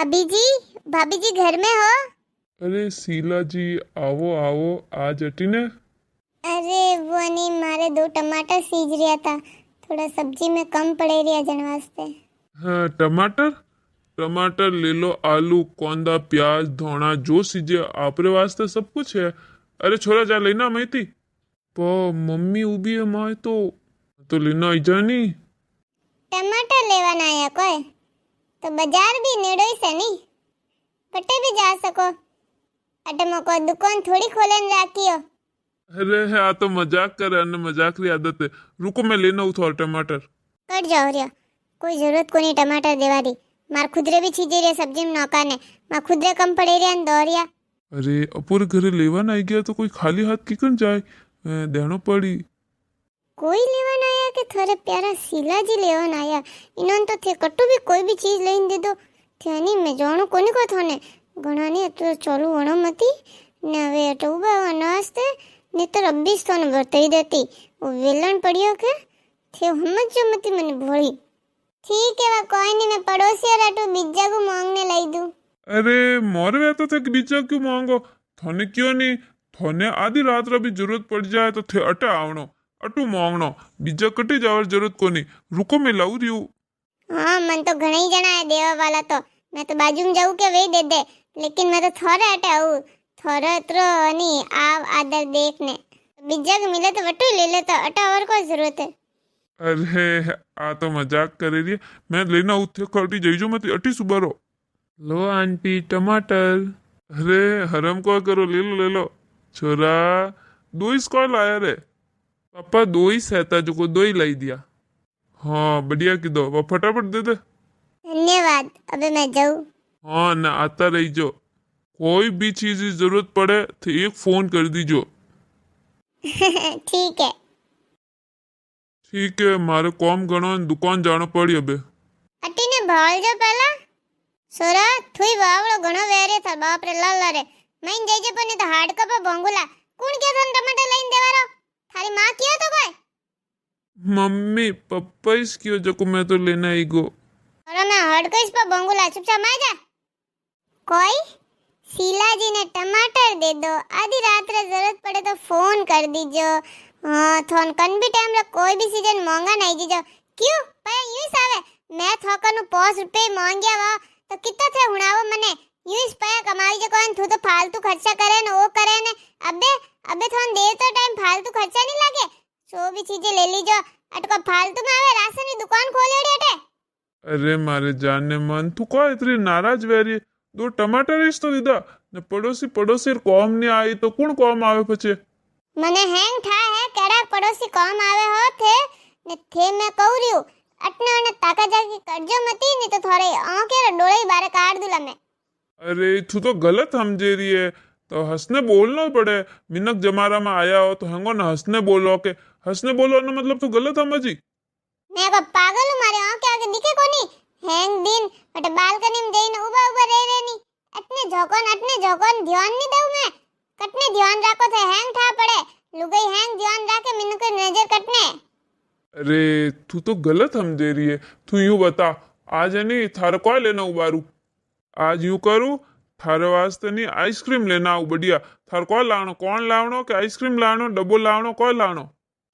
भाभी जी घर में हो? अरे शीला जी, आओ आओ, आज हटी ने। अरे वो नहीं, मारे दो टमाटर सीज रहा था, थोड़ा सब्जी में कम पड़े रहा जन वास्ते। हाँ, टमाटर टमाटर ले लो, आलू कोंदा प्याज धोना जो सीजे आपरे वास्ते सब कुछ है। अरे छोरा जा लेना मैं थी पो मम्मी उभी है माए तो लेना आई जा नहीं। टमाटर लेवाना आया कोई तो बाजार भी नेड़ो ही से नहीं, कटे भी जा सको। अटे मको दुकान थोड़ी खोलन राखियो। अरे आ तो मजाक करे ने मजाक री आदत है। रुको मैं लेना हूँ थोड़ा टमाटर। कट जाओ रिया, कोई जरूरत को नहीं टमाटर देवा दी। मार खुदरे भी छीजे रे सब्जी में नौका ने, मार खुदरे कम पड़े रे अन दौरिया। अरे अपुर घरे लेवन आई गया तो कोई खाली हाथ किकन जाए, देनो पड़ी। कोई लेवन आया के थारे प्यारा शीला जी लेवन आया। इनन तो थे कट्टू भी कोई भी चीज लेन दे दो थेनी में जाणो कोनी को थाने गणानी तो चलू वणो मती ने वे अटूबा नास्ते ने तो रब्बीस तो ने बरतई देती वो वेलन पड़ियो के थे हमज जो मती मने भोली। ठीक है वा कोई नहीं, मैं पड़ोसी और अटू बिज्जा को मांगने लाई दूं। अरे मोर वे तो थे कि बीचा क्यों मांगो, थोने क्यों नहीं। थोने आधी रात रा भी जरूरत पड़ जाए तो थे अटे आवणो अटू मांगनो, बीजा कटे जावर जरूरत कोनी। रुको मैं लाऊ रही हूँ। हाँ मन तो घणा ही जना है देवा वाला तो मैं तो बाजू में जाऊं के वही दे दे, लेकिन मैं तो थोड़े अटे आऊं थोड़े तो नहीं आव आदर देखने बिज्जा को मिले तो वटू ले ले तो अटा और कोई जरूरत है। अरे आ तो मजाक करे रही है। मैं लेना उठे खटी जाइजो मत अटी सुबरो। लो आंटी टमाटर। अरे हरम को करो, ले लो छोरा। दो ही स्कॉल आया रे पापा, दो ही सहता जो को दो ही लाई दिया। हाँ बढ़िया की दो, वो फटाफट दे दे। धन्यवाद, अबे मैं जाऊं। हाँ ना आता रही जो, कोई भी चीज की जरूरत पड़े तो एक फोन कर दीजो। ठीक है। ठीक है, मारे कॉम गणो दुकान जानो पड़ी अबे। अटी ने भाल जो पहला सोरा थुई वावड़ो घणो वेरे था बाप रे लाला रे मैं जेजे पने तो हाड कप भोंगुला कौन के थन टमाटर लाइन देवारो थारी मां कियो तो कोई मम्मी पप्पा इस क्यों जो को मैं तो लेना ही गो। अरे मैं हाड कइस पर भोंगुला चुपचाप आ जा। कोई शीला जी ने टमाटर दे दो, आधी रात रे जरूरत पड़े तो फोन कर दीजो। हाँ थोन कन भी टाइम रे कोई भी सीजन महंगा नहीं दीजो। क्यों पे यूं सावे मैं थोकनु 5 रुपए मांगया वा तो कितना थे हुणावो मने यूं इस पे कमाई जो कौन तू तो फालतू खर्चा करे न वो करे न अबे अबे थोन दे तो टाइम फालतू खर्चा नहीं लागे जो भी चीजें ले लीजो अटको फालतू में आवे राशन की दुकान खोलेड़ी अटे। अरे मारे जानने मन तू को इतनी नाराज वेरी, दो टमाटर इस तो दीदा ने पड़ोसी कॉम नहीं आई तो कौन कॉम आवे पछे। मने हैंग ठा है केड़ा पड़ोसी कॉम आवे हो थे मैं कहू रियो अटने ने ताका जाके करजो मती नहीं तो थोड़े आंखे रे डोळे बारे काट दूला मैं। अरे तू तो गलत समझे रही है, तो हंसने बोलना पड़े। मिनक जमारा में आया हो तो हंगो ना हंसने बोलो के, हंसने बोलो ना मतलब तू गलत समझी। मैं को पागल हूं, मारे आंखें आगे दिखे कोनी हैंग दिन बट बालकनी में जईने उबा उबा रह नी अटने झोकन ध्यान नहीं देऊ मैं कटने ध्यान राखो थे हैंग ठा पड़े लुगाई हैंग ध्यान राखे मिनक नजर कटने। अरे तू तो गलत समझे रही है। तू यूं बता, आज है नहीं थारे को लेना उबारू, आज यूं करूँ थारे वास्ते नहीं आइसक्रीम लेना आऊ बढ़िया। थार को लावणो, कौन लावणो के आइसक्रीम लावणो डब्बो लावणो कोई लावणो।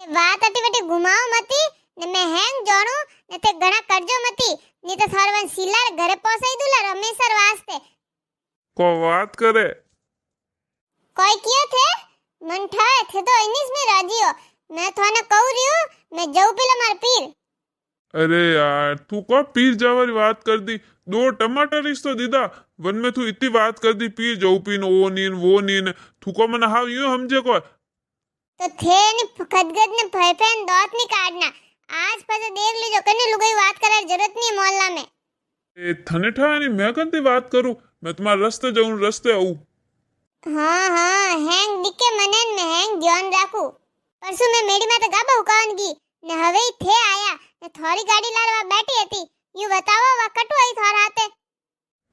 बात अटी बटी घुमाओ मती ने मैं हैंग जाणू ने ते घणा करजो मती नहीं तो थारवन सीला घरे पहुंचाई दूला रमेशर वास्ते। को बात करे कोई कियो थे मन ठाए थे तो इनिस में राजी हो मैं थाने कहू रियो मैं जाऊ पेला मार पीर। अरे यार तू को पीर जावारी बात कर दी, दो टमाटर इस तो दीदा वन में तू इतनी बात कर दी पीर जाऊ पीन वो नीन तू को मन हाव यूं समझे को। तो थे ने खदगद ने फैफेन दांत नहीं काटना आज पता देख लीजो कने लुगाई बात करे जरूरत नहीं मोहल्ला में। ए थने ठा नहीं मैं कंती बात करूं, मैं तुम्हारे रास्ते जाऊं रास्ते आऊं। हाँ हैंग दिखे मनन में हैंग ध्यान राखू परसों मैं मेरी माते गाबा हुकानगी ने हवे ही थे आया ने थोड़ी गाड़ी लारवा बैठी हती यू बतावा वा कटु आई थार हाथे।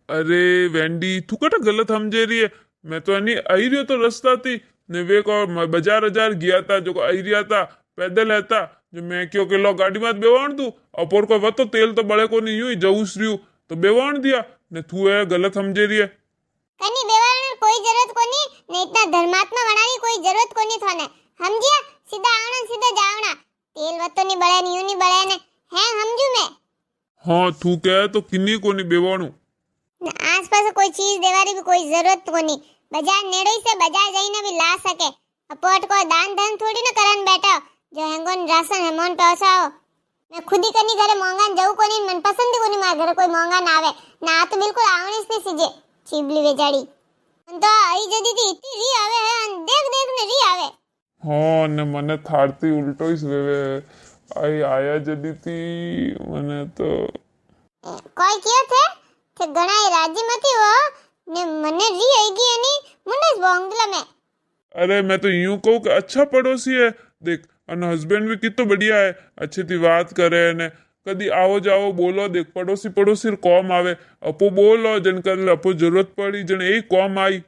अरे वेंडी तू कटा गलत समझे रही है। मैं तो नहीं आई रही तो रास्ता थी ने वे को बाजार गया था जो आई रिया था पैदल है था जो मैं क्यों के लो गाड़ी मत बेवाण दू अपोर को वो तो तेल तो बड़े को नहीं यूं ही जऊस रियू तो बेवाण दिया ने तू है गलत समझे रही है। कनी बेवारण कोई जरूरत कोनी ने इतना धर्मात्मा बनानी कोई जरूरत कोनी थाने समझिया सीधा आवना सीधा जावना तेल वतो नहीं बळे ने यूं नहीं बळे ने है समझू मैं हाँ तू कहे तो किन्नी कोनी बेवाणु ने आसपास कोई चीज देवारी भी कोई जरूरत कोनी बाजार नेड़ोई से बाजार जाइने भी ला सके अपोट को दान धन थोड़ी ना करन बैठा जो हेंगोन राशन हेमोन पैसाओ मैं खुद ही कनी घरे मोंगान जाऊ कोनी मन पसंद कोनी मार घरे कोई मोंगा ना आवे ना तो बिल्कुल आवणीस नहीं सीजे चीबली वेजाड़ी तो आई जदी थी इतनी री आवे है अन देख देख ने री आवे हाँ ने मने थारती उल्टो ही वेवे आई आया जदी थी मने तो कोई कियो थे ते गणाई राजी मती हो ने मने री आईगी एनी मुंडे बोंगला में अरे मैं तो यूं कहूँ कि अच्छा पड़ोसी है देख अन हस्बैंड भी कितो बढ़िया है अच्छी थी बात करे ने कदी आओ जाओ बोलो देख पड़ोसी पड़ोसी कॉम आवे अपो बोलो जन कर अपो जरूरत पड़ी जन यही कॉम आई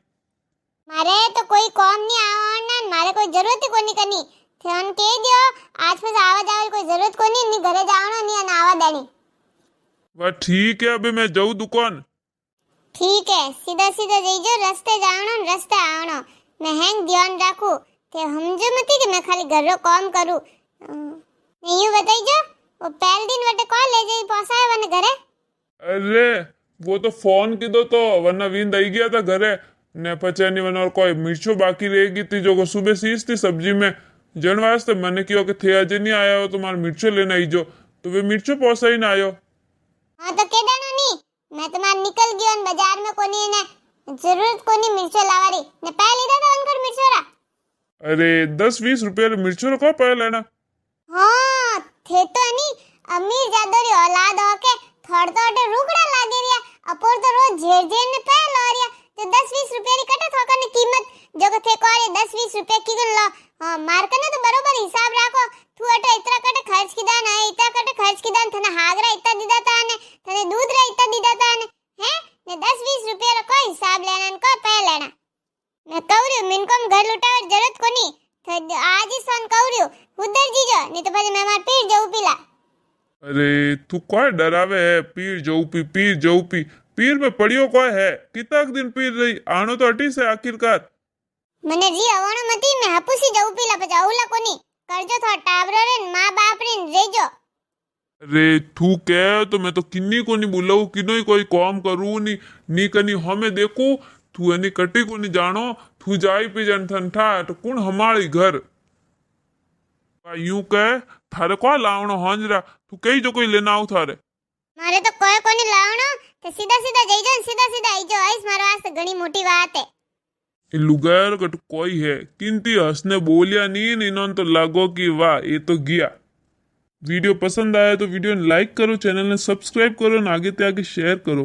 मारे तो कोई कॉम नहीं आवना मारे कोई जरूरत ही कोनी कनी थन के दियो आज पास आवा जावे कोई जरूरत कोनी नी घरे जावनो नी अन आवा देनी वाह ठीक है अबे मैं जाऊँ दुकान ठीक है सीधा सीधा जइजो रस्ते जावनो न रस्ते आवनो मैं हैंग ध्यान राखू ते समझो मती कि मैं खाली घर रो काम करू ने यूं बताइजो वो पहले दिन वटे कॉल ले जाई पहुंचाए वने घरे अरे वो तो फोन की दो तो वरना वींद आई गया था घरे ने पचे नहीं वरना और कोई मिर्चो बाकी रहेगी थी जो को सुबह सीज थी सब्जी में जन वास्ते मैंने किया कि थे अजय नहीं आया हो तुम्हारा मिर्चो लेना ही जो तो वे मिर्चो पहुंचा ही ना आयो हां तो के दानो नी मैं तुम्हार निकल गयो न बाजार में कोनी ने जरूरत कोनी मिर्चो लावारी ने पहले दा उनकर मिर्चोरा अरे 10-20 रुपये मिर्चो रखो पहले लेना हाँ थे तो नहीं अमीर जादोरी औलाद हो के थोड़ तो रुकड़ा लागे रिया अपोर तो रोज झेर झेर ने पे लो रिया तो 10-20 रुपये री कटे थोका ने कीमत जो को थे कोरे 10-20 रुपये की गन लो हां मार कने तो बरोबर हिसाब राखो तू अटे इतना कटे खर्च की दान है इतना कटे खर्च की दान थने हागरा इतना दीदा ता ने थने दूध रे इतना दीदा ता ने हैं ने 10-20 रुपये रो कोई हिसाब लेना न को पे लेना मैं कहूरी मिनकोम घर लुटावर जरूरत कोनी थ आज ही सोन कहूरी उधर जीजो नहीं तो પછી मैं मार पीर जाऊ पीला अरे तू कोई डरावे है पीर जाऊ पीर में पड़ियो कोई है कितना दिन पीर रही आनो तो अटी से आखिरकार મને જી આવણો મતી મે હાપુસી જઉ પીલા પછી આઉલા કોની કરજો થો ટાબરો રે માં બાપ રે રેજો अरे तू कह तो मैं तो किन्नी को नहीं बुलाऊ किनो कोई काम करू नी कनी हमें देखो तू एनी कटी को नहीं जानो तू जाई पी जन ठंठा तो कौन हमारी घर यूं कह थारे को लावणो हंजरा तू कही जो कोई लेना आऊ थारे મારે તો કોઈ કોની લાવણો તે સીધા સીધા જઈજો ને સીધા સીધા આઈજો આઈસ મારા વાસ્તે ઘણી મોટી વાત है ये लुगार कट कोई है किंती हंसने बोलिया नहीं इन्होंने तो लागो कि वाह ये तो गया। वीडियो पसंद आया तो वीडियो लाइक करो चैनल ने सब्सक्राइब करो और आगे ते आगे शेयर करो।